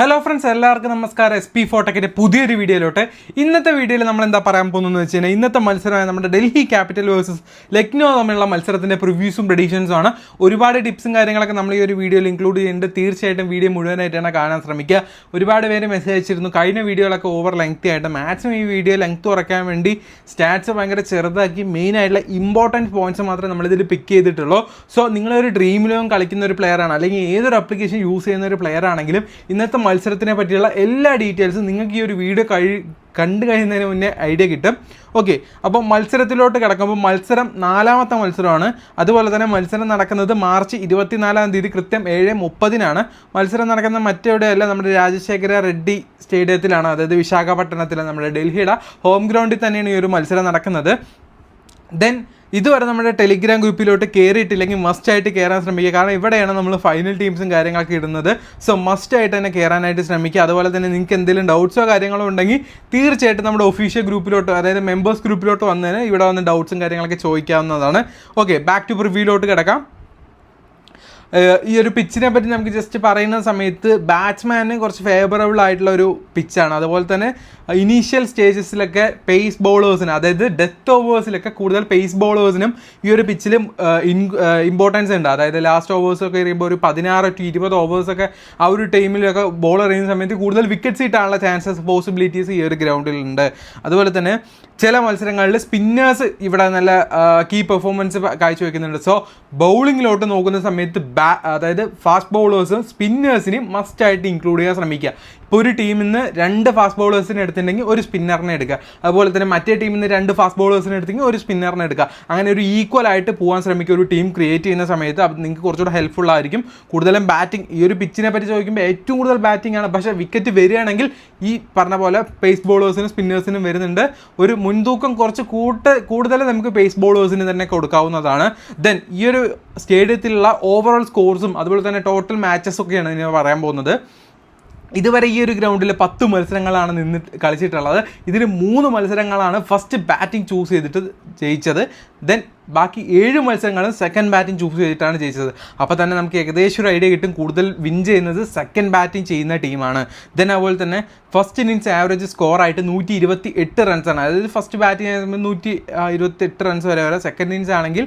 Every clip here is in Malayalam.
ഹലോ ഫ്രണ്ട്സ്, എല്ലാവർക്കും നമസ്കാരം. SP ഫോട്ടോക്കിൻ്റെ പുതിയൊരു വീഡിയോയിലോട്ട്. ഇന്നത്തെ വീഡിയോയിൽ നമ്മൾ എന്താ പറയാൻ പോകുന്നതെന്ന് വെച്ച് കഴിഞ്ഞാൽ ഇന്നത്തെ മത്സരമായ നമ്മുടെ ഡൽഹി ക്യാപിറ്റൽ വേഴ്സസ് ലക്നോ തമ്മിലുള്ള മത്സരത്തിൻ്റെ പ്രിവ്യൂസും പ്രഡിക്ഷൻസും ആണ്. ഒരുപാട് ടിപ്സും കാര്യങ്ങളൊക്കെ നമ്മൾ ഈ ഒരു വീഡിയോയിൽ ഇൻക്ലൂഡ് ചെയ്യുന്നുണ്ട്. തീർച്ചയായിട്ടും വീഡിയോ മുഴുവനായിട്ടാണ് കാണാൻ ശ്രമിക്കുക. ഒരുപാട് പേര് മെസ്സേജ് അയച്ചിരുന്നു, കഴിഞ്ഞ വീഡിയോകളൊക്കെ ഓവർ ലെങ്തി ആയിട്ട്. മാക്സിമം ഈ വീഡിയോ ലെങ്ത് കുറയ്ക്കാൻ വേണ്ടി സ്റ്റാറ്റ്സ് ഭയങ്കര ചെറുതാക്കി മെയിനായിട്ടുള്ള ഇമ്പോർട്ടൻറ്റ് പോയിന്റ്സ് മാത്രമേ നമ്മളിതിൽ പിക്ക് ചെയ്തിട്ടുള്ളൂ. സോ നിങ്ങളൊരു ഡ്രീം ലോകം കളിക്കുന്ന ഒരു പ്ലെയറാണ്, അല്ലെങ്കിൽ ഏതൊരു ആപ്ലിക്കേഷൻ യൂസ് ചെയ്യുന്ന ഒരു പ്ലെയർ ആണെങ്കിലും ഇന്നത്തെ മത്സരത്തിനെ പറ്റിയുള്ള എല്ലാ ഡീറ്റെയിൽസും നിങ്ങൾക്ക് ഈ ഒരു വീഡിയോ കണ്ടു കഴിയുന്നതിന് മുന്നേ ഐഡിയ കിട്ടും. ഓക്കെ, അപ്പോൾ മത്സരത്തിലോട്ട് കിടക്കുമ്പോൾ മത്സരം 4ാമത്തെ മത്സരമാണ്. അതുപോലെ തന്നെ മത്സരം നടക്കുന്നത് മാർച്ച് 24 കൃത്യം 7:30 മത്സരം നടക്കുന്ന മറ്റെവിടെയല്ല, നമ്മുടെ രാജശേഖര റെഡ്ഡി സ്റ്റേഡിയത്തിലാണ്, അതായത് വിശാഖപട്ടണത്തിലെ നമ്മുടെ ഡൽഹിയുടെ ഹോം ഗ്രൗണ്ടിൽ തന്നെയാണ് ഈ ഒരു മത്സരം നടക്കുന്നത്. ദെൻ ഇതുവരെ നമ്മുടെ ടെലിഗ്രാം ഗ്രൂപ്പിലോട്ട് കയറിയിട്ടില്ലെങ്കിൽ മസ്റ്റായിട്ട് കയറാൻ ശ്രമിക്കുക, കാരണം ഇവിടെയാണ് നമ്മൾ ഫൈനൽ ടീംസും കാര്യങ്ങളൊക്കെ ഇടുന്നത്. സോ മസ്റ്റായിട്ട് തന്നെ കയറാനായിട്ട് ശ്രമിക്കുക. അതുപോലെ തന്നെ നിങ്ങൾക്ക് എന്തെങ്കിലും ഡൗട്ട്സോ കാര്യങ്ങളോ ഉണ്ടെങ്കിൽ തീർച്ചയായിട്ടും നമ്മുടെ ഒഫീഷ്യൽ ഗ്രൂപ്പിലോട്ട്, അതായത് മെമ്പേഴ്സ് ഗ്രൂപ്പിലോട്ട് വന്നതിന് ഇവിടെ വന്ന് ഡൗട്ട്സും കാര്യങ്ങളൊക്കെ ചോദിക്കാവുന്നതാണ്. ഓക്കെ, ബാക്ക് ടു പ്രിവ്യൂലോട്ട് കിടക്കാം. ഈ ഒരു പിച്ചിനെ പറ്റി നമുക്ക് ജസ്റ്റ് പറയുന്ന സമയത്ത് ബാറ്റ്സ്മാന് കുറച്ച് ഫേവറബിൾ ആയിട്ടുള്ള ഒരു പിച്ചാണ്. അതുപോലെ തന്നെ ഇനീഷ്യൽ സ്റ്റേജസിലൊക്കെ പേസ് ബോളേഴ്സിന്, അതായത് ഡെത്ത് ഓവേഴ്സിലൊക്കെ കൂടുതൽ പേസ് ബോളേഴ്സിനും ഈ ഒരു പിച്ചിലും ഇമ്പോർട്ടൻസ് ഉണ്ട്. അതായത് ലാസ്റ്റ് ഓവേഴ്സൊക്കെ എറിയുമ്പോൾ ഒരു 16 to 20 ഓവേഴ്സൊക്കെ ആ ഒരു ടൈമിലൊക്കെ ബോൾ എറിയുന്ന സമയത്ത് കൂടുതൽ വിക്കറ്റ്സ് കിട്ടാനുള്ള ചാൻസസ്, പോസിബിലിറ്റീസ് ഈ ഒരു ഗ്രൗണ്ടിലുണ്ട്. അതുപോലെ തന്നെ ചില മത്സരങ്ങളിൽ സ്പിന്നേഴ്സ് ഇവിടെ നല്ല കീ പെർഫോമൻസ് കാഴ്ചവെക്കുന്നുണ്ട്. സോ ബൗളിങ്ങിലോട്ട് നോക്കുന്ന സമയത്ത് അതായത് ഫാസ്റ്റ് ബൗളേഴ്സും സ്പിന്നേഴ്സിനെയും മസ്റ്റായിട്ട് ഇൻക്ലൂഡ് ചെയ്യാൻ ശ്രമിക്കുക. ഇപ്പോൾ ഒരു ടീമിൽ നിന്ന് 2 ഫാസ്റ്റ് ബൗളേഴ്സിനെ എടുത്തിട്ടുണ്ടെങ്കിൽ ഒരു സ്പിന്നറിനെ എടുക്കുക. അതുപോലെ തന്നെ മറ്റേ ടീമിൽ നിന്ന് 2 ഫാസ്റ്റ് ബൗളേഴ്സിനെ എടുത്തെങ്കിൽ ഒരു സ്പിന്നറിനെ എടുക്കുക. അങ്ങനെ ഒരു ഈക്വൽ ആയിട്ട് പോകാൻ ശ്രമിക്കുക ഒരു ടീം ക്രിയേറ്റ് ചെയ്യുന്ന സമയത്ത്. അത് നിങ്ങൾക്ക് കുറച്ചുകൂടെ ഹെൽപ്ഫുൾ ആയിരിക്കും. കൂടുതലും ബാറ്റിംഗ്, ഈ ഒരു പിച്ചിനെ പറ്റി ചോദിക്കുമ്പോൾ ഏറ്റവും കൂടുതൽ ബാറ്റിംഗ് ആണ്. പക്ഷേ വിക്കറ്റ് വരികയാണെങ്കിൽ ഈ പറഞ്ഞ പോലെ പേസ് ബോളേഴ്സിനും സ്പിന്നേഴ്സിനും വരുന്നുണ്ട്. ഒരു മുൻതൂക്കം കുറച്ച് കൂടുതൽ നമുക്ക് പേസ് ബോളേഴ്സിന് തന്നെ കൊടുക്കാവുന്നതാണ്. ദെൻ ഈ ഒരു സ്റ്റേഡിയത്തിലുള്ള ഓവറോൾ സ്കോർസും അതുപോലെ തന്നെ ടോട്ടൽ മാച്ചസ് ഒക്കെയാണ് ഇനി പറയാൻ പോകുന്നത്. ഇതുവരെ ഈ ഒരു ഗ്രൗണ്ടിൽ 10 മത്സരങ്ങളാണ് കളിച്ചിട്ടുള്ളത്. ഇതിൽ 3 മത്സരങ്ങളാണ് ഫസ്റ്റ് ബാറ്റിംഗ് ചൂസ് ചെയ്തിട്ട് ജയിച്ചത്. ദെൻ ബാക്കി 7 മത്സരങ്ങളും സെക്കൻഡ് ബാറ്റിംഗ് ചൂസ് ചെയ്തിട്ടാണ് ജയിച്ചത്. അപ്പോൾ തന്നെ നമുക്ക് ഏകദേശം ഒരു ഐഡിയ കിട്ടും, കൂടുതൽ വിൻ ചെയ്യുന്നത് സെക്കൻഡ് ബാറ്റിംഗ് ചെയ്യുന്ന ടീമാണ്. ദെൻ അതുപോലെ തന്നെ ഫസ്റ്റ് ഇന്നിങ്സ് ആവറേജ് സ്കോറായിട്ട് 128 റൺസാണ്. അതായത് ഫസ്റ്റ് ബാറ്റിംഗ് ചെയ്യുമ്പോൾ 128 റൺസ് വരെ. സെക്കൻഡ് ഇന്നിങ്സ് ആണെങ്കിൽ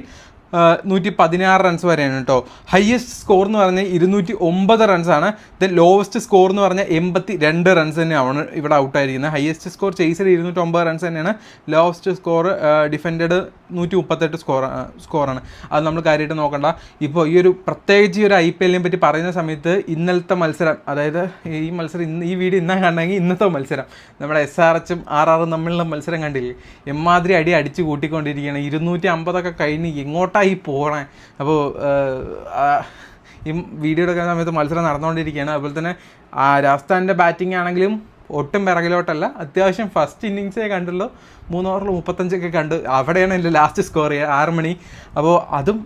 116 റൺസ് വരെയാണ് കേട്ടോ. ഹയസ്റ്റ് സ്കോർ എന്ന് പറഞ്ഞാൽ 209 റൺസാണ്. ദെൻ ലോവസ്റ്റ് സ്കോർ എന്ന് പറഞ്ഞാൽ 82 റൺസ് തന്നെയാണ് ഇവിടെ ഔട്ടായിരിക്കുന്നത്. ഹയസ്റ്റ് സ്കോർ ചേസിൽ 209 റൺസ് തന്നെയാണ്. Lowest score ഡിഫൻഡഡ് 138 സ്കോറാണ്. അത് നമ്മൾ കാര്യമായിട്ട് നോക്കണ്ട. ഇപ്പോൾ ഈ ഒരു പ്രത്യേകിച്ച് ഈ ഒരു IPL പറ്റി പറയുന്ന സമയത്ത് ഇന്നലത്തെ മത്സരം, അതായത് ഈ മത്സരം ഈ വീഡിയോ ഇന്നാ കണ്ടെങ്കിൽ ഇന്നത്തെ മത്സരം നമ്മുടെ SRHും RRും തമ്മിലുള്ള മത്സരം കണ്ടില്ലേ, എമ്മാതിരി അടിച്ച് കൂട്ടിക്കൊണ്ടിരിക്കുകയാണ്. 250 കഴിഞ്ഞ് എങ്ങോട്ടായി പോകണേ. അപ്പോൾ ഈ വീഡിയോ എടുക്കുന്ന സമയത്ത് മത്സരം നടന്നുകൊണ്ടിരിക്കുകയാണ്. അതുപോലെ തന്നെ രാജസ്ഥാൻ്റെ ബാറ്റിംഗ് ആണെങ്കിലും ഒട്ടും പിറകിലോട്ടല്ല, അത്യാവശ്യം ഫസ്റ്റ് ഇന്നിങ്സേ കണ്ടുള്ളൂ. 3 ഓവറിൽ 35 കണ്ടു. അവിടെയാണ് എൻ്റെ ലാസ്റ്റ് സ്കോർ 6 മണി. അപ്പോൾ അതും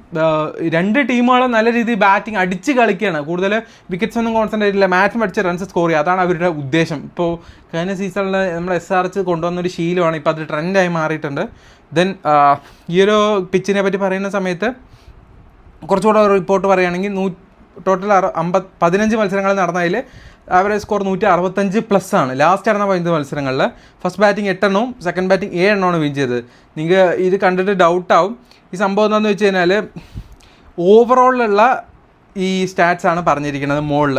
2 ടീമുകളും നല്ല രീതിയിൽ ബാറ്റിംഗ് അടിച്ച് കളിക്കുകയാണ്. കൂടുതൽ വിക്കറ്റ്സ് ഒന്നും കോൺസെൻട്രേറ്റ് ഇല്ല, മാച്ച് അടിച്ച് റൺസ് സ്കോർ ചെയ്യുക, അതാണ് അവരുടെ ഉദ്ദേശം. ഇപ്പോൾ കഴിഞ്ഞ സീസണിൽ നമ്മുടെ SRH കൊണ്ടുവന്നൊരു ശീലമാണ്, ഇപ്പോൾ അത് ട്രെൻഡായി മാറിയിട്ടുണ്ട്. ദെൻ ഈ ഒരു പിച്ചിനെ പറ്റി പറയുന്ന സമയത്ത് കുറച്ചുകൂടെ റിപ്പോർട്ട് പറയുകയാണെങ്കിൽ ടോട്ടൽ 15 മത്സരങ്ങൾ നടന്നതിൽ ആവറേജ് സ്കോർ 165+ ആണ്. ലാസ്റ്റ് നടന്ന 15 മത്സരങ്ങളിൽ ഫസ്റ്റ് ബാറ്റിംഗ് 8 എണ്ണവും സെക്കൻഡ് ബാറ്റിംഗ് 7 എണ്ണമാണ് വിൻ ചെയ്തത്. നിങ്ങൾക്ക് ഇത് കണ്ടിട്ട് ഡൗട്ടാവും. ഈ സംഭവം എന്താണെന്ന് വെച്ച് കഴിഞ്ഞാൽ ഓവറോളിലുള്ള ഈ സ്റ്റാറ്റ്സ് ആണ് പറഞ്ഞിരിക്കുന്നത് മുകളിൽ.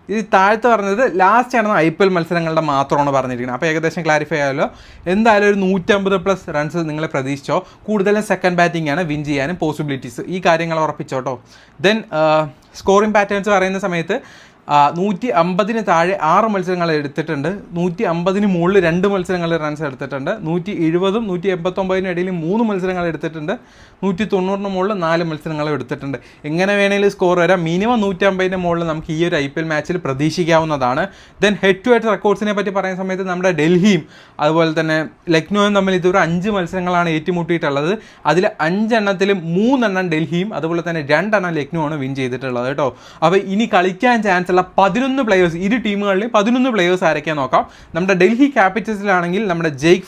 ഇത് താഴത്ത് പറഞ്ഞത് ലാസ്റ്റ് നടന്ന IPL മത്സരങ്ങളുടെ മാത്രമാണ് പറഞ്ഞിരിക്കുന്നത്. അപ്പോൾ ഏകദേശം ക്ലാരിഫൈ ആയല്ലോ. എന്തായാലും ഒരു 150+ റൺസ് നിങ്ങൾ പ്രതീക്ഷിച്ചോ. കൂടുതലും സെക്കൻഡ് ബാറ്റിംഗ് ആണ് വിൻ ചെയ്യാനും പോസിബിലിറ്റീസ്. ഈ കാര്യങ്ങൾ ഉറപ്പിച്ചോട്ടോ. ദെൻ സ്കോറിംഗ് പാറ്റേൺസ് പറയുന്ന സമയത്ത് 150 താഴെ 6 മത്സരങ്ങൾ എടുത്തിട്ടുണ്ട്. 150 മുകളിൽ 2 മത്സരങ്ങളിൽ റൺസ് എടുത്തിട്ടുണ്ട്. 170-ും 189 ഇടയിൽ 3 മത്സരങ്ങൾ എടുത്തിട്ടുണ്ട്. 190 മുകളിൽ 4 മത്സരങ്ങൾ എടുത്തിട്ടുണ്ട്. എങ്ങനെ വേണമെങ്കിലും സ്കോർ വരാം. മിനിമം 150 മുകളിൽ നമുക്ക് ഈ ഒരു IPL മാച്ചിൽ പ്രതീക്ഷിക്കാവുന്നതാണ്. ദെൻ ഹെഡ് ടു ഹെഡ് റെക്കോർഡ്സിനെ പറ്റി പറയുന്ന സമയത്ത് നമ്മുടെ ഡൽഹിയും അതുപോലെ തന്നെ ലക്നോയും തമ്മിൽ ഇതുവരെ 5 മത്സരങ്ങളാണ് ഏറ്റുമുട്ടിയിട്ടുള്ളത്. അതിൽ 5 എണ്ണത്തിൽ 3 എണ്ണം ഡൽഹിയും അതുപോലെ തന്നെ 2 എണ്ണം ലക്നോയാണ് വിൻ ചെയ്തിട്ടുള്ളത് കേട്ടോ. അപ്പോൾ ഇനി കളിക്കാൻ ചാൻസ് 11 പ്ലെയേഴ്സ്, ഇരു ടീമുകളിലും 11 പ്ലെയേഴ്സ് ആരൊക്കെയാ നോക്കാം. നമ്മുടെ ഡൽഹി ക്യാപിറ്റൽസിലാണെങ്കിൽ നമ്മുടെ ജെയ്ക്ക്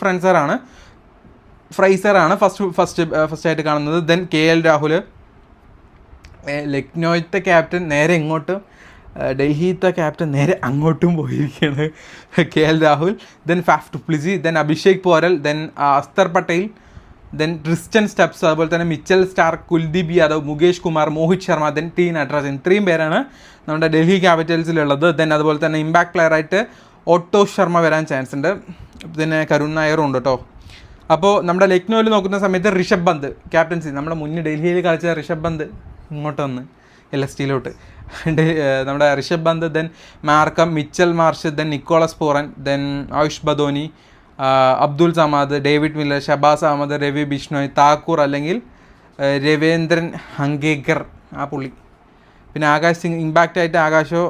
ഫ്രൈസറാണ് ഫസ്റ്റ് ആയിട്ട് കാണുന്നത്. ദെൻ KL രാഹുൽ, ലക്നോയിലത്തെ ക്യാപ്റ്റൻ നേരെ ഇങ്ങോട്ട് ഡൽഹിത്തെ ക്യാപ്റ്റൻ നേരെ അങ്ങോട്ടും പോയിരിക്കുകയാണ്, KL Rahul, then Faf du Plessis, then Abhishek Porel, then അസ്തർ പട്ടേൽ, ദെൻ ട്രിസ്റ്റൻ സ്റ്റെപ്സ്, അതുപോലെ തന്നെ Mitchell Starc, Kuldeep Yadav, Mukesh Kumar, Mohit Sharma, then T Natarajan. ഇത്രയും പേരാണ് നമ്മുടെ ഡൽഹി ക്യാപിറ്റൽസിലുള്ളത്. ദെൻ അതുപോലെ തന്നെ ഇമ്പാക്ട് പ്ലെയറായിട്ട് ഓട്ടോ ശർമ്മ വരാൻ ചാൻസ് ഉണ്ട്, പിന്നെ കരുൺ നായറും ഉണ്ട് കേട്ടോ. അപ്പോൾ നമ്മുടെ ലക്നോയിൽ നോക്കുന്ന സമയത്ത് ഋഷഭ് പന്ത് ക്യാപ്റ്റൻസി, നമ്മുടെ മുന്നേ ഡൽഹിയിൽ കളിച്ച ഋഷഭ് പന്ത് ഇങ്ങോട്ട് വന്ന് LSTയിലോട്ട് നമ്മുടെ Rishabh Pant, then Markram, Mitchell Marsh, then Nicholas Pooran, then Ayush Badoni, Abdul Samad, David Miller, Shahbaz Ahmed, Ravi Bishnoi, Thakur അല്ലെങ്കിൽ രവീന്ദ്രൻ ഹംഗേക്കർ ആ പുള്ളി, പിന്നെ ആകാശ് സിംഗ്. ഇമ്പാക്റ്റ് ആയിട്ട് ആകാശോ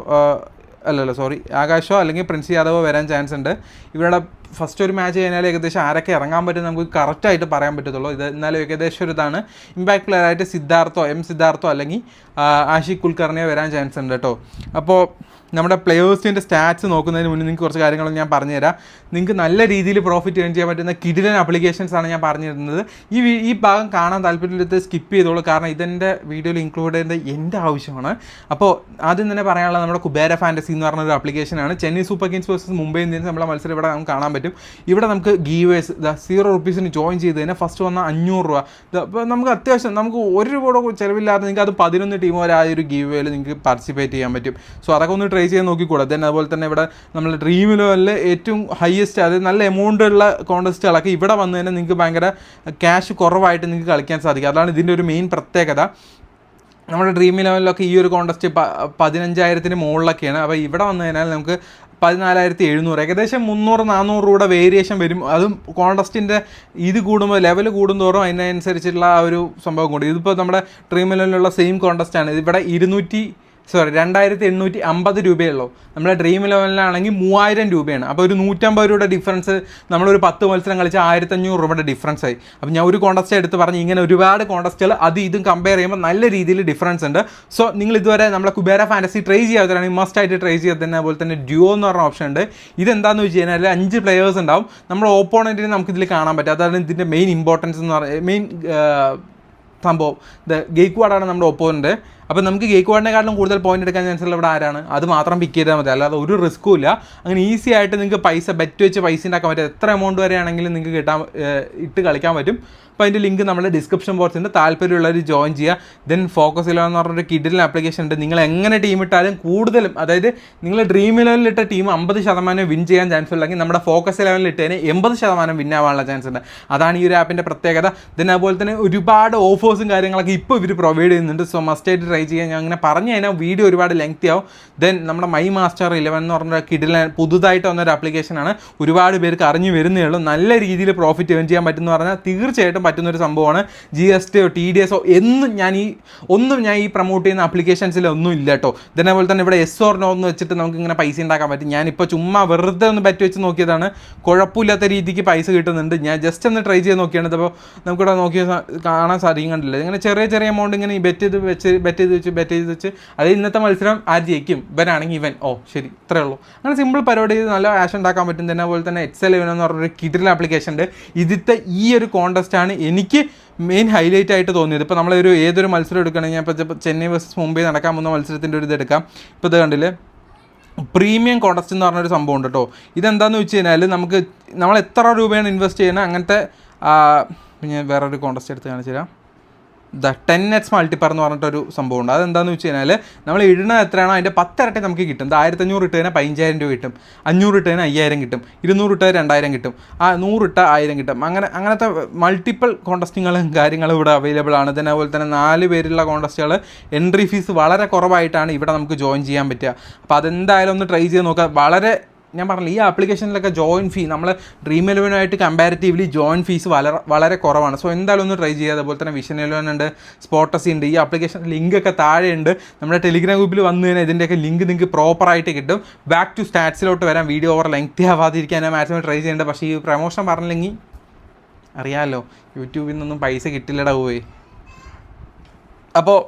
അല്ലെങ്കിൽ പ്രിൻസ് യാദവോ വരാൻ ചാൻസ് ഉണ്ട്. ഇവരുടെ ഫസ്റ്റ് ഒരു മാച്ച് കഴിഞ്ഞാൽ ഏകദേശം ആരൊക്കെ ഇറങ്ങാൻ പറ്റും നമുക്ക് കറക്റ്റായിട്ട് പറയാൻ പറ്റത്തുള്ളൂ. ഇത് എന്നാലും ഏകദേശം ഒരു ഇതാണ്. ഇമ്പാക്ട് പ്ലെയറായിട്ട് സിദ്ധാർത്ഥോ അല്ലെങ്കിൽ ആഷിഖ് കുൽക്കർണിയോ വരാൻ ചാൻസ് ഉണ്ട് കേട്ടോ. അപ്പോൾ നമ്മുടെ പ്ലെയേഴ്സിൻ്റെ സ്റ്റാറ്റ്സ് നോക്കുന്നതിന് മുന്നേ നിങ്ങൾക്ക് കുറച്ച് കാര്യങ്ങൾ ഞാൻ പറഞ്ഞുതരാം. നിങ്ങൾക്ക് നല്ല രീതിയിൽ പ്രോഫിറ്റ് ഏൺ ചെയ്യാൻ പറ്റുന്ന കിഡിലൻ ആപ്ലിക്കേഷൻസാണ് ഞാൻ പറഞ്ഞിരുന്നത്. ഈ ഭാഗം കാണാൻ താല്പര്യമില്ലാത്ത സ്കിപ്പ് ചെയ്തോളൂ, കാരണം ഇതെൻ്റെ വീഡിയോയിൽ ഇൻക്ലൂഡ് ചെയ്യുന്നത് എൻ്റെ ആവശ്യമാണ്. അപ്പോൾ ആദ്യം തന്നെ പറയാനുള്ളത് നമ്മുടെ കുബേര ഫാൻറ്റസി എന്ന് പറഞ്ഞൊരു ആപ്ലിക്കേഷനാണ്. Chennai super Kings versus Mumbai Indians നമ്മളെ മത്സരം ഇവിടെ നമുക്ക് കാണാൻ പറ്റും. ഇവിടെ നമുക്ക് ഗീവേഴ്സ് ₹0 ജോയിൻ ചെയ്ത് കഴിഞ്ഞാൽ ഫസ്റ്റ് വന്ന 500 രൂപ. അപ്പോൾ നമുക്ക് അത്യാവശ്യം നമുക്ക് ₹1 കൂടെ ചിലവില്ലാതെ നിങ്ങൾക്ക് അത് 11 ടീം വരെ ആ ഒരു ഗീവേയിൽ നിങ്ങൾക്ക് പാർട്ടിസിപ്പേറ്റ് ചെയ്യാൻ പറ്റും. സോ അതൊക്കെ ഒന്ന് ട്രൈ ചെയ്യാൻ നോക്കിക്കൂടാ. ദെൻ അതുപോലെ തന്നെ ഇവിടെ നമ്മൾ ഡ്രീം ലെവലിൽ ഏറ്റവും ഹയസ്റ്റ്, അതായത് നല്ല എമൗണ്ട് ഉള്ള കോൺടെസ്റ്റുകളൊക്കെ ഇവിടെ വന്നു കഴിഞ്ഞാൽ നിങ്ങൾക്ക് ഭയങ്കര ക്യാഷ് കുറവായിട്ട് നിങ്ങൾക്ക് കളിക്കാൻ സാധിക്കും. അതാണ് ഇതിൻ്റെ ഒരു മെയിൻ പ്രത്യേകത. നമ്മുടെ ഡ്രീം ലെവലിലൊക്കെ ഈ ഒരു കോൺടെസ്റ്റ് 15,000 മുകളിലൊക്കെയാണ്. അപ്പോൾ ഇവിടെ വന്നു കഴിഞ്ഞാൽ നമുക്ക് 14,700, ഏകദേശം 300-400 രൂപയുടെ വേരിയേഷൻ വരും. അതും കോൺടെസ്റ്റിൻ്റെ ഇത് കൂടുമ്പോൾ ലെവൽ കൂടുന്തോറും അതിനനുസരിച്ചുള്ള ആ ഒരു സംഭവം കൂടി. ഇതിപ്പോൾ നമ്മുടെ ഡ്രീം ലെവലിലുള്ള സെയിം കോൺടെസ്റ്റാണ്. ഇവിടെ 2,850 രൂപയുള്ളൂ. നമ്മുടെ ഡ്രീം ലെവലിലാണെങ്കിൽ 3,000 രൂപയാണ്. അപ്പോൾ ഒരു 150 രൂപയുടെ ഡിഫറൻസ്, നമ്മളൊരു 10 മത്സരം കളിച്ച് 1,500 രൂപയുടെ ഡിഫറൻസ് ആയി. അപ്പോൾ ഞാൻ ഒരു കോൺടെസ്റ്റ് എടുത്ത് പറഞ്ഞ് ഇങ്ങനെ ഒരുപാട് കോൺടെസ്റ്റുകൾ ഇതും കമ്പയർ ചെയ്യുമ്പോൾ നല്ല രീതിയിൽ ഡിഫറൻസ് ഉണ്ട്. സോ നിങ്ങൾ ഇതുവരെ നമ്മളെ കുബേര ഫാൻറ്റസി ട്രൈ ചെയ്യാത്തവരാണെങ്കിൽ മസ്റ്റ് ആയിട്ട് ട്രൈ ചെയ്യാതെ തന്നെ. അതുപോലെ തന്നെ ഡ്യുവോ എന്ന് പറഞ്ഞ ഓപ്ഷൻ ഉണ്ട്. ഇതെന്താണെന്ന് വെച്ച് കഴിഞ്ഞാൽ 5 പ്ലെയേഴ്സ് ഉണ്ടാവും. നമ്മുടെ ഓപ്പോണൻറ്റിനെ നമുക്കിതിൽ കാണാൻ പറ്റും. അതാണ് ഇതിൻ്റെ മെയിൻ ഇമ്പോർട്ടൻസ് എന്ന് പറയുന്നത്, മെയിൻ സംഭവം. ഗെയ്ക്വാഡാണ് നമ്മുടെ ഒപ്പോണൻറ്റ്. അപ്പോൾ നമുക്ക് ഗെയ്ക്വാഡിനെക്കാളും കൂടുതൽ പോയിന്റ് എടുക്കാൻ ചാൻസ് ഉള്ള ഇവിടെ ആരാണ്, അത് മാത്രം പിക്ക് ചെയ്താൽ മതി. അല്ലാതെ ഒരു റിസ്ക്കും ഇല്ല. അങ്ങനെ ഈസി ആയിട്ട് നിങ്ങൾക്ക് ബെറ്റ് വെച്ച് പൈസ ഉണ്ടാക്കാൻ പറ്റും. എത്ര എമൗണ്ട് വരെയാണെങ്കിലും നിങ്ങൾക്ക് ഇട്ട് കളിക്കാൻ പറ്റും. അപ്പോൾ അതിൻ്റെ ലിങ്ക് നമ്മുടെ ഡിസ്ക്രിപ്ഷൻ ബോക്സിൻ്റെ താല്പര്യമുള്ളവർ ജോയിൻ ചെയ്യുക. ദെൻ ഫോക്കസ് ഇലവൻ എന്ന് പറഞ്ഞൊരു കിഡിലൻ ആപ്ലിക്കേഷൻ ഉണ്ട്. നിങ്ങൾ എങ്ങനെ ടീം ഇട്ടാലും കൂടുതലും, അതായത് നിങ്ങൾ ഡ്രീം ഇലവനിലിട്ട ടീം 50% വിൻ ചെയ്യാൻ ചാൻസ് ഉണ്ടെങ്കിൽ നമ്മുടെ ഫോക്കസ് ഇലവനിൽ ഇട്ടതിന് 80% വിൻ ആവാനുള്ള ചാൻസ് ഉണ്ട്. അതാണ് ഈ ഒരു ആപ്പിൻ്റെ പ്രത്യേകത. ദെൻ അതുപോലെ തന്നെ ഒരുപാട് ഓഫേഴ്സും കാര്യങ്ങളൊക്കെ ഇപ്പോൾ ഇവർ പ്രൊവൈഡ് ചെയ്യുന്നുണ്ട്. സോ മസ്റ്റായിട്ട് ട്രൈ ചെയ്യാൻ. ഞാൻ അങ്ങനെ പറഞ്ഞു കഴിഞ്ഞാൽ വീഡിയോ ഒരുപാട് ലെങ്തി ആവും. ദെൻ നമ്മുടെ മൈ മാസ്റ്റർ 11 എന്ന് പറഞ്ഞ കിഡിലൻ പുതുതായിട്ട് വന്നൊരു ആപ്ലിക്കേഷനാണ്. ഒരുപാട് പേർക്ക് അറിഞ്ഞു വരുന്നേ ഉള്ളൂ. നല്ല രീതിയിൽ പ്രോഫിറ്റ് ഏൺ ചെയ്യാൻ പറ്റുമെന്ന് പറഞ്ഞാൽ തീർച്ചയായിട്ടും പറ്റുന്നൊരു സംഭവമാണ്. GST TDS ഒന്നും ഞാൻ ഈ പ്രൊമോട്ട് ചെയ്യുന്ന ആപ്ലിക്കേഷൻസിൽ ഒന്നും ഇല്ല കേട്ടോ. ഇതേപോലെ തന്നെ ഇവിടെ എസ് ഓർ നോ എന്ന് വെച്ചിട്ട് നമുക്ക് ഇങ്ങനെ പൈസ ഉണ്ടാക്കാൻ പറ്റും. ഞാനിപ്പോൾ ചുമ്മാ വെറുതെ ഒന്ന് ബെറ്റ് വെച്ച് നോക്കിയതാണ്. കുഴപ്പമില്ലാത്ത രീതിക്ക് പൈസ കിട്ടുന്നുണ്ട്. ഞാൻ ജസ്റ്റ് ഒന്ന് ട്രൈ ചെയ്ത് നോക്കിയാണ്. അപ്പോൾ നമുക്കിവിടെ നോക്കി കാണാൻ സാധിക്കും. കണ്ടില്ല, ഇങ്ങനെ ചെറിയ എമൗണ്ട് ഇങ്ങനെ ബെറ്റ് ചെയ്ത് വെച്ച് അത് ഇന്നത്തെ മത്സരം ആര് ജയിക്കും, ഇവനാണെങ്കിൽ ഇവൻ, ശരി, ഇത്രയേ ഉള്ളൂ. അങ്ങനെ സിമ്പിൾ പരിപാടി ചെയ്ത് നല്ല ക്യാഷ് ഉണ്ടാക്കാൻ പറ്റും. തന്നെ അതുപോലെ തന്നെ XL11 എന്ന് പറഞ്ഞൊരു കിഡിലൻ ആപ്ലിക്കേഷൻ ഉണ്ട്. ഇതിത്തെ ഈ ഒരു കോൺടെസ്റ്റാണ് എനിക്ക് മെയിൻ ഹൈലൈറ്റ് ആയിട്ട് തോന്നിയത്. ഇപ്പോൾ നമ്മളൊരു ഏതൊരു മത്സരം എടുക്കുകയാണെങ്കിൽ, ഞാൻ ഇപ്പോൾ ചെന്നൈ വേഴ്സസ് മുംബൈ നടക്കാൻ പോകുന്ന മത്സരത്തിൻ്റെ ഒരു ഇത് എടുക്കാം. ഇപ്പോൾ ഇത് കണ്ടില്ലേ, പ്രീമിയം കോൺടെസ്റ്റ് എന്ന് പറഞ്ഞൊരു സംഭവം ഉണ്ട് കേട്ടോ. ഇതെന്താണെന്ന് വെച്ച് കഴിഞ്ഞാൽ നമ്മൾ എത്ര രൂപയാണ് ഇൻവെസ്റ്റ് ചെയ്യുന്നത് അങ്ങനത്തെ. ഞാൻ വേറൊരു കോൺടെസ്റ്റ് എടുത്ത് കാണിച്ചു തരാം. 10x മൾട്ടിപ്പർ എന്ന് പറഞ്ഞിട്ടൊരു സംഭവമുണ്ട്. അതെന്താണെന്ന് വെച്ച് കഴിഞ്ഞാൽ നമ്മൾ ഇടുന്നത് എത്രയാണോ അതിൻ്റെ 10 ഇരട്ടി നമുക്ക് കിട്ടും. 1500 ഇട്ട് കഴിഞ്ഞാൽ 15,000 രൂപ കിട്ടും, 500 ഇട്ട് കഴിഞ്ഞാൽ 5,000 കിട്ടും, 200 ഇട്ട് 2,000 കിട്ടും, 100 ഇട്ട് 1,000 കിട്ടും. അങ്ങനത്തെ മൾട്ടിപ്പിൾ കോൺടെസ്റ്റുകളും കാര്യങ്ങളും ഇവിടെ അവൈലബിൾ ആണ്. തന്നെ അതുപോലെ തന്നെ 4 പേരുള്ള കോൺടെസ്റ്റുകൾ എൻട്രി ഫീസ് വളരെ കുറവായിട്ടാണ് ഇവിടെ നമുക്ക് ജോയിൻ ചെയ്യാൻ പറ്റുക. അപ്പോൾ അതെന്തായാലും ഒന്ന് ട്രൈ ചെയ്ത് നോക്കുക. വളരെ, ഞാൻ പറഞ്ഞില്ല, ഈ ആപ്ലിക്കേഷനിലൊക്കെ ജോയിൻ ഫീ നമ്മൾ ഡ്രീം 11 കമ്പാരിറ്റീവ്ലി ജോയിൻ ഫീസ് വളരെ കുറവാണ്. സോ എന്തായാലും ഒന്ന് ട്രൈ ചെയ്യുക. അതുപോലെ തന്നെ വിഷൻ 11 ഉണ്ട്, സ്പോട്ടസി ഉണ്ട്. ഈ ആപ്ലിക്കേഷൻ ലിങ്കൊക്കെ താഴെയുണ്ട്. നമ്മുടെ ടെലിഗ്രാം ഗ്രൂപ്പിൽ വന്നു കഴിഞ്ഞാൽ ഇതിൻ്റെയൊക്കെ ലിങ്ക് നിങ്ങൾക്ക് പ്രോപ്പറായിട്ട് കിട്ടും. ബാക്ക് ടു സ്റ്റാറ്റ്സിലോട്ട് വരാം. വീഡിയോ ഓവർ ലെങ്തി ആവാതിരിക്കാൻ ഞാൻ മാക്സിമം ട്രൈ ചെയ്യേണ്ടത്. പക്ഷേ ഈ പ്രമോഷൻ പറഞ്ഞില്ലെങ്കിൽ അറിയാമല്ലോ, യൂട്യൂബിൽ നിന്നൊന്നും പൈസ കിട്ടില്ലടാ പോയി. അപ്പോൾ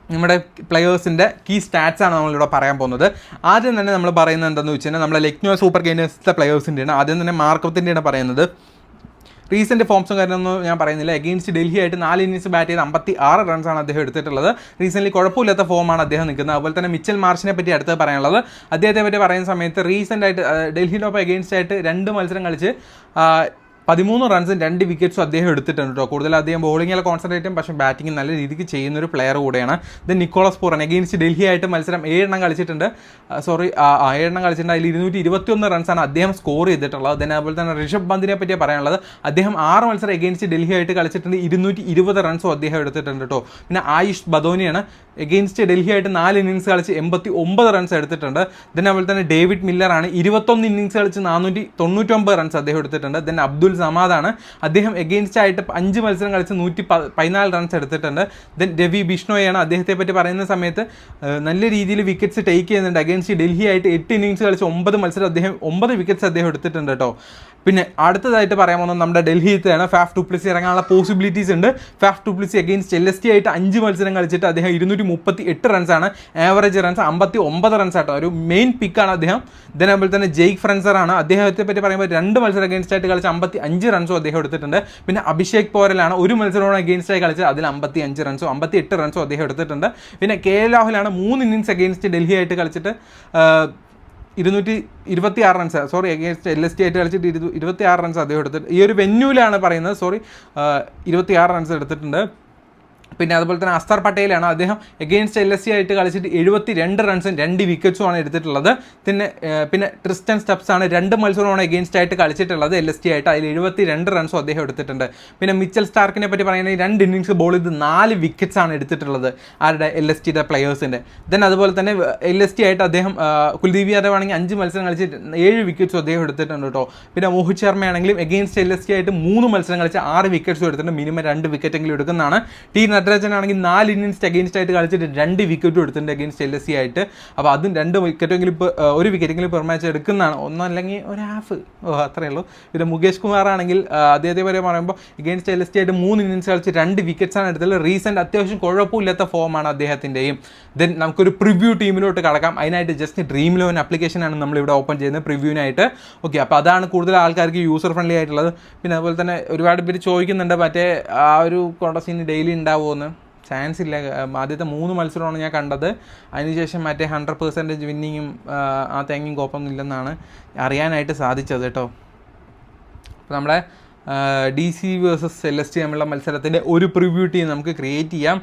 നമ്മുടെ പ്ലെയേഴ്സിൻ്റെ കീ സ്റ്റാറ്റ്സാണ് നമ്മളിവിടെ പറയാൻ പോകുന്നത്. ആദ്യം തന്നെ നമ്മൾ പറയുന്നത് എന്താണെന്ന് വെച്ച് കഴിഞ്ഞാൽ നമ്മളെ ലക്നോ സൂപ്പർ കിങ്സിൻ്റെ പ്ലെയേഴ്സിൻ്റെയാണ്. ആദ്യം തന്നെ മാർക്കത്തിൻ്റെയാണ് പറയുന്നത്. റീസെൻറ്റ് ഫോംസും കാര്യമൊന്നും ഞാൻ പറയുന്നില്ല. എഗെയിൻസ്റ്റ് ഡൽഹി ആയിട്ട് 4 ഇന്നിങ്സ് ബാറ്റ് ചെയ്ത് 56 റൺസാണ് അദ്ദേഹം എടുത്തിട്ടുള്ളത്. റീസെൻ്റ്ലി കുഴപ്പമില്ലാത്ത ഫോമാണ് അദ്ദേഹം നിൽക്കുന്നത്. അതുപോലെ തന്നെ മിച്ചൽ മാർഷിനെ പറ്റി അടുത്ത് പറയാനുള്ളത്, അദ്ദേഹത്തെ പറ്റി പറയുന്ന സമയത്ത് റീസെൻ്റ് ആയിട്ട് ഡൽഹിയിലൊപ്പം എഗെയിൻസ്റ്റ് ആയിട്ട് 2 മത്സരം കളിച്ച് 13 റൺസും 2 വിക്കറ്റ്സും അദ്ദേഹം എടുത്തിട്ടുണ്ട് കേട്ടോ. കൂടുതൽ അദ്ദേഹം ബോളിങ്ങിൽ കോൺസെൻട്രേറ്റ് ചെയ്യും, പക്ഷേ ബാറ്റിംഗ് നല്ല രീതിക്ക് ചെയ്യുന്നൊരു പ്ലെയർ കൂടെയാണ്. Then Nicholas Pooran against Delhi ആയിട്ട് മത്സരം 7 എണ്ണം കളിച്ചിട്ടുണ്ട്. 7 എണ്ണം കളിച്ചിട്ടുണ്ട്. അതിൽ 221 റൺസാണ് അദ്ദേഹം സ്കോർ ചെയ്തിട്ടുള്ളത്. ദെൻ അതുപോലെ തന്നെ ഋഷഭ് പന്തിനെ പറ്റി പറയാനുള്ളത്, അദ്ദേഹം 6 മത്സരം എഗെയിൻസ്റ്റ് ഡൽഹി ആയിട്ട് കളിച്ചിട്ടുണ്ട്. 220 റൺസും അദ്ദേഹം എടുത്തിട്ടുണ്ട് കേട്ടോ. പിന്നെ ആയുഷ് ബദോനിയാണ് എഗെയിൻസ്റ്റ് ഡൽഹി ആയിട്ട് 4 ഇന്നിങ്സ് കളിച്ച് 89 റൺസ് എടുത്തിട്ടുണ്ട്. ദെൻ അതുപോലെ തന്നെ ഡേവിഡ് മില്ലറാണ് 21 ഇന്നിങ്സ് കളിച്ച് 499 റൺസ് അദ്ദേഹം എടുത്തിട്ടുണ്ട്. ദെൻ അബ്ദുൽ സമാദാണ്, അദ്ദേഹം എഗെയിൻസ്റ്റ് ആയിട്ട് 5 മത്സരം കളിച്ച് 114 റൺസ് എടുത്തിട്ടുണ്ട്. ദെൻ രവി ബിഷ്ണോയാണ്, അദ്ദേഹത്തെ പറ്റി പറയുന്ന സമയത്ത് നല്ല രീതിയിൽ വിക്കറ്റ്സ് ടേക്ക് ചെയ്യുന്നുണ്ട്. അഗെയിൻസ്റ്റ് ഡൽഹി ആയിട്ട് 8 ഇന്നിങ്സ് കളിച്ച് 9 മത്സരം അദ്ദേഹം 9 വിക്കറ്റ്സ് അദ്ദേഹം എടുത്തിട്ടുണ്ട് കേട്ടോ. പിന്നെ അടുത്തതായിട്ട് പറയാൻ പോകുന്നത് നമ്മുടെ ഡൽഹിയിലാണ് ഫാഫ് ഡുപ്ലിസി ഇറങ്ങാനുള്ള പോസിബിലിറ്റീസ് ഉണ്ട്. ഫാഫ് ഡുപ്ലിസി അഗെയിൻസ്റ്റ് LST ആയിട്ട് 5 മത്സരം കളിച്ചിട്ട് അദ്ദേഹം 238 റൺസാണ്, ആവറേജ് റൺസ് 59 റൺസ് ആട്ടോ. ഒരു മെയിൻ പിക്കാണ് അദ്ദേഹം. അതുപോലെ തന്നെ ജെയ്ക്ക് ഫ്രൻസറാണ്, അദ്ദേഹത്തെ പറ്റി പറയുമ്പോൾ 2 മത്സരം അഗെയിൻസ്റ്റ് ആയിട്ട് കളിച്ച് 55 റൺസും അദ്ദേഹം എടുത്തിട്ടുണ്ട്. പിന്നെ അഭിഷേക് പോരലാണ് 1 മത്സരമാണ് അഗെയിൻസ്റ്റ് ആയി കളിച്ചത്, അതിൽ 55 റൺസും 58 റൺസും അദ്ദേഹം എടുത്തിട്ടുണ്ട്. പിന്നെ KL രാഹുലാണ് 3 ഇന്നിങ്സ് അഗെയിൻസ്റ്റ് ഡൽഹി ആയിട്ട് കളിച്ചിട്ട് 226 റൺസ്, സോറി അഗെയിൻസ്റ്റ് LST ആയിട്ട് കളിച്ചിട്ട് 26 റൺസ് അദ്ദേഹം എടുത്തിട്ട്, ഈ ഒരു വെന്യൂലാണ് പറയുന്നത്, 26 റൺസ് എടുത്തിട്ടുണ്ട്. പിന്നെ അതുപോലെ തന്നെ അസ്തർ പട്ടേലാണ്, അദ്ദേഹം എഗെയിൻസ്റ്റ് LST ആയിട്ട് കളിച്ചിട്ട് 72 റൺസും 2 വിക്കറ്റ്സുമാണ് എടുത്തിട്ടുള്ളത്. പിന്നെ ട്രിസ്റ്റൻ സ്റ്റബ്സാണ് 2 മത്സരമാണ് എഗെയിൻസ്റ്റ് ആയിട്ട് കളിച്ചിട്ടുള്ളത് LST ആയിട്ട്, അതിൽ 72 റൺസും അദ്ദേഹം എടുത്തിട്ടുണ്ട്. പിന്നെ മിച്ചൽ സ്റ്റാർക്കിനെ പറ്റി പറയുകയാണെങ്കിൽ 2 ഇന്നിങ്സ് ബോൾ ചെയ്ത് 4 വിക്കറ്റ്സ് ആണ് എടുത്തിട്ടുള്ളത് ആരുടെ LSTയുടെ പ്ലെയേഴ്സിൻ്റെ. ദെൻ അതുപോലെ തന്നെ LST ആയിട്ട് അദ്ദേഹം കുൽദീപ് യാദവ് ആണെങ്കിൽ 5 മത്സരം കളിച്ചിട്ട് 7 വിക്കറ്റ്സും അദ്ദേഹം എടുത്തിട്ടുണ്ട് കേട്ടോ. പിന്നെ മോഹിത് ശർമ്മയാണെങ്കിലും എഗെയിൻസ്റ്റ് LST ആയിട്ട് 3 മത്സരം കളിച്ച് 6 വിക്കറ്റ്സും എടുത്തിട്ടുണ്ട്, മിനിമം 2 വിക്കറ്റെങ്കിലും എടുക്കുന്നതാണ്. നട്രാജൻ ആണെങ്കിൽ 4 ഇന്നിങ്സ് അഗെയിൻസ്റ്റ് ആയിട്ട് കളിച്ചിട്ട് 2 വിക്കറ്റും എടുത്തിട്ടുണ്ട് അഗെയിൻസ്റ്റ് LST ആയിട്ട്. അപ്പോൾ അതും 2 വിക്കറ്റെങ്കിലും ഒരു വിക്കറ്റെങ്കിലും പെർ മാച്ച് എടുക്കുന്നതാണ്, ഒന്നല്ലെങ്കിൽ ഒരു ഹാഫ്, അത്രയേ ഉള്ളൂ. പിന്നെ മുകേഷ് കുമാർ ആണെങ്കിൽ അദ്ദേഹത്തെ വരെ പറയുമ്പോൾ എഗെയിൻസ്റ്റ് LST ആയിട്ട് 3 ഇന്നിങ്സ് കളിച്ച് 2 വിക്കറ്റ്സാണ് എടുത്തത്. റീസെൻറ്റ് അത്യാവശ്യം കുഴപ്പമില്ലാത്ത ഫോമാണ് അദ്ദേഹത്തിൻ്റെയും. ദെൻ നമുക്കൊരു പ്രിവ്യൂ ടീമിലോട്ട് കടക്കാം. അതിനായിട്ട് ജസ്റ്റ് ഡ്രീം ലോൺ ആപ്ലിക്കേഷനാണ് നമ്മളിവിടെ ഓപ്പൺ ചെയ്യുന്നത് പ്രിവ്യൂവിനായിട്ട്. ഓക്കെ, അപ്പോൾ അതാണ് കൂടുതൽ ആൾക്കാർക്ക് യൂസർ ഫ്രണ്ട്ലി ആയിട്ടുള്ളത്. പിന്നെ അതുപോലെ തന്നെ ഒരുപാട് പേര് ചോദിക്കുന്നുണ്ട് മറ്റേ ആ ഒരു കോൺടസ്റ്റിന് ഡെയിലി ഉണ്ടാവുമെന്ന്. ചാൻസ് ഇല്ല. ആദ്യത്തെ 3 മത്സരമാണ് ഞാൻ കണ്ടത്, അതിനുശേഷം മറ്റേ 100% വിന്നിങ്ങും ആ തേങ്ങയും കോപ്പൊന്നും ഇല്ലെന്നാണ് അറിയാനായിട്ട് സാധിച്ചത് കേട്ടോ. അപ്പോൾ നമ്മുടെ DC വേഴ്സസ് LST തമ്മിലുള്ള മത്സരത്തിൻ്റെ ഒരു പ്രിവ്യൂ ടീം നമുക്ക് ക്രിയേറ്റ് ചെയ്യാം.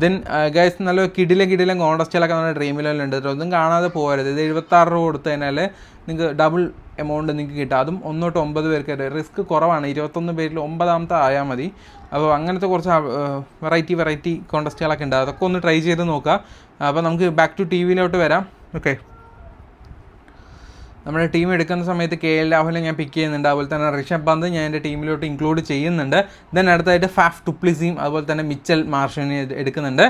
ദെൻ ഗൈസ് നല്ല കിടിലം കോൺടസ്റ്റുകളൊക്കെ നമ്മുടെ ഡ്രീം ലെവലുണ്ട് കേട്ടോ. ഒന്നും കാണാതെ പോകരുത്. ഇത് 76 രൂപ കൊടുത്തു കഴിഞ്ഞാൽ നിങ്ങൾക്ക് ഡബിൾ എമൗണ്ട് നിങ്ങൾക്ക് കിട്ടും. അതും 1 തൊട്ട് 9 പേർക്ക് റിസ്ക് കുറവാണ്. 21 പേരിൽ 9ാമത്തെ ആയാൽ മതി. അപ്പോൾ അങ്ങനത്തെ കുറച്ച് വെറൈറ്റി കോൺടസ്റ്റുകളൊക്കെ ഉണ്ട്, അതൊക്കെ ഒന്ന് ട്രൈ ചെയ്ത് നോക്കുക. അപ്പോൾ നമുക്ക് ബാക്ക് ടു TVയിലോട്ട് വരാം. ഓക്കെ, നമ്മുടെ ടീം എടുക്കുന്ന സമയത്ത് KL രാഹുലിനെ ഞാൻ പിക്ക് ചെയ്യുന്നുണ്ട്. അതുപോലെ തന്നെ ഋഷഭ് പന്ത് ഞാൻ എൻ്റെ ടീമിലോട്ട് ഇൻക്ലൂഡ് ചെയ്യുന്നുണ്ട്. ദെൻ അടുത്തായിട്ട് ഫാഫ് ഡുപ്ലിസിയും അതുപോലെ തന്നെ മിച്ചൽ മാർഷിനെ എടുക്കുന്നുണ്ട്.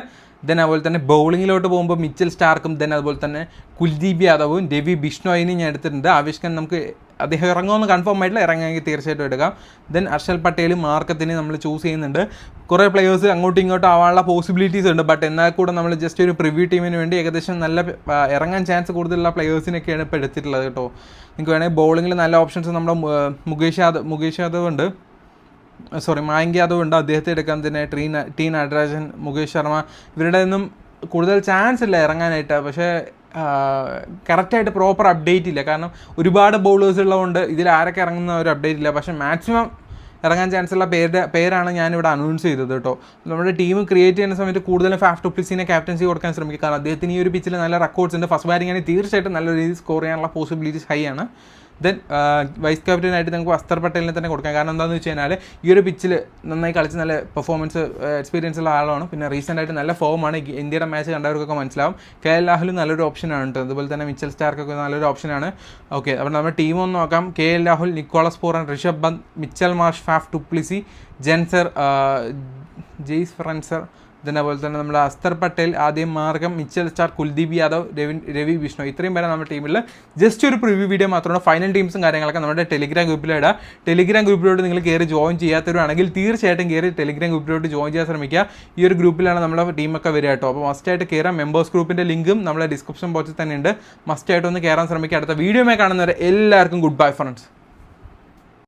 ദെൻ അതുപോലെ തന്നെ ബൗളിങ്ങിലോട്ട് പോകുമ്പോൾ മിച്ചൽ സ്റ്റാർക്കും ദെൻ അതുപോലെ തന്നെ കുൽദീപ് യാദവും രവി ബിഷ്ണോയിനെയും ഞാൻ എടുത്തിട്ടുണ്ട്. ആവേശ് ഖാൻ നമുക്ക് അദ്ദേഹം ഇറങ്ങുമെന്ന് കൺഫേം ആയിട്ടില്ല, ഇറങ്ങുമെങ്കിൽ തീർച്ചയായിട്ടും എടുക്കാം. ദെൻ ഹർഷൽ പട്ടേലും മാർക്കത്തിനെ നമ്മൾ ചൂസ് ചെയ്യുന്നുണ്ട്. കുറേ പ്ലെയേഴ്സ് അങ്ങോട്ടും ഇങ്ങോട്ടും ആവാനുള്ള പോസിബിലിറ്റീസ് ഉണ്ട്, ബട്ട് എന്നാൽ കൂടെ നമ്മൾ ജസ്റ്റ് ഒരു പ്രിവ്യൂ ടീമിന് വേണ്ടി ഏകദേശം നല്ല ഇറങ്ങാൻ ചാൻസ് കൂടുതലുള്ള പ്ലെയേഴ്സിനൊക്കെയാണ് ഇപ്പോൾ എടുത്തിട്ടുള്ളത് കേട്ടോ. നിങ്ങൾക്ക് വേണമെങ്കിൽ ബൗളിങ്ങിൽ നല്ല ഓപ്ഷൻസ് നമ്മുടെ മുകേഷ് യാദവ് ഉണ്ട്, മായങ്ക് യാദവ് ഉണ്ട്, അദ്ദേഹത്തെ എടുക്കാൻ തന്നെ ടി നട്രാജൻ, മുകേഷ് ശർമ്മ, ഇവരുടെ ഒന്നും കൂടുതൽ ചാൻസ് ഇല്ല ഇറങ്ങാനായിട്ട്. പക്ഷേ കറക്റ്റായിട്ട് പ്രോപ്പർ അപ്ഡേറ്റ് ഇല്ല, കാരണം ഒരുപാട് ബൗളേഴ്സ് ഉള്ളതുകൊണ്ട് ഇതിൽ ആരൊക്കെ ഇറങ്ങുന്ന ഒരു അപ്ഡേറ്റ് ഇല്ല. പക്ഷേ മാക്സിമം ഇറങ്ങാൻ ചാൻസ് ഉള്ള പേരാണ് ഞാനിവിടെ അനൗൺസ് ചെയ്തത് കേട്ടോ. നമ്മുടെ ടീം ക്രിയേറ്റ് ചെയ്യുന്ന സമയത്ത് കൂടുതലും ഫാഫ് ഡുപ്ലിസിനെ ക്യാപ്റ്റൻസി കൊടുക്കാൻ ശ്രമിക്കുക, കാരണം അദ്ദേഹത്തിന് ഈ ഒരു പിച്ചിൽ നല്ല റെക്കോർഡ്സ് ഉണ്ട്. ഫസ്റ്റ് ബാറ്റിംഗ് ആണെങ്കിൽ തീർച്ചയായിട്ടും നല്ല രീതിയിൽ സ്കോർ ചെയ്യാനുള്ള പോസിബിലിറ്റീസ് ഹൈ ആണ്. ദെൻ വൈസ് ക്യാപ്റ്റനായിട്ട് നിങ്ങൾക്ക് അസ്തർ പട്ടേലിനെ തന്നെ കൊടുക്കാം, കാരണം എന്താണെന്ന് വെച്ച് കഴിഞ്ഞാൽ ഈ ഒരു പിച്ചിൽ നന്നായി കളിച്ച് നല്ല പെർഫോമൻസ് എക്സ്പീരിയൻസ് ഉള്ള ആളാണ്. പിന്നെ റീസെൻ്റ് ആയിട്ട് നല്ല ഫോമാണ്, ഇന്ത്യയുടെ മാച്ച് കണ്ടവർക്കൊക്കെ മനസ്സിലാവും. KL രാഹുലും നല്ലൊരു ഓപ്ഷനാണ് കേട്ടോ. അതുപോലെ തന്നെ മിച്ചൽ സ്റ്റാർക്കൊക്കെ നല്ലൊരു ഓപ്ഷനാണ്. ഓക്കെ, അപ്പോൾ നമ്മുടെ ടീം ഒന്ന് നോക്കാം. KL Rahul, Nicholas Pooran, Rishabh Pant, Mitchell Marsh, Faf du Plessis, ജെൻസർ, ജെയ്സ് ഫ്രൻസർ, ദെൻ അതുപോലെ തന്നെ നമ്മുടെ അസ്തർ പട്ടേൽ, ആദ്യം Markram, Mitchell Starc, Kuldeep Yadav, Ravi Bishnoi, ഇത്രയും പേരെ നമ്മുടെ ടീമിൽ ജസ്റ്റ് ഒരു പ്രിവ്യൂ വീഡിയോ മാത്രമാണ്. ഫൈനൽ ടീംസും കാര്യങ്ങളൊക്കെ നമ്മുടെ ടെലിഗ്രാം ഗ്രൂപ്പിലിടാം. ടെലിഗ്രാം ഗ്രൂപ്പിലോട്ട് നിങ്ങൾ കയറി ജോയിൻ ചെയ്യാത്തവരാണെങ്കിൽ തീർച്ചയായിട്ടും കയറി ടെലിഗ്രാം ഗ്രൂപ്പിലോട്ട് ജോയിൻ ചെയ്യാൻ ശ്രമിക്കുക. ഈ ഒരു ഗ്രൂപ്പിലാണ് നമ്മുടെ ടീമൊക്കെ വരിക കേട്ടോ. അപ്പോൾ മസ്റ്റായിട്ട് കയറാം. മെമ്പേഴ്സ് ഗ്രൂപ്പിൻ്റെ ലിങ്കും നമ്മുടെ ഡിസ്ക്രിപ്ഷൻ ബോക്സിൽ തന്നെ ഉണ്ട്. മസ്റ്റായിട്ട് ഒന്ന് കയറാൻ ശ്രമിക്കുക. അടുത്ത വീഡിയോമായി കാണുന്നവരെ എല്ലാവർക്കും ഗുഡ് ബൈ ഫ്രണ്ട്സ്.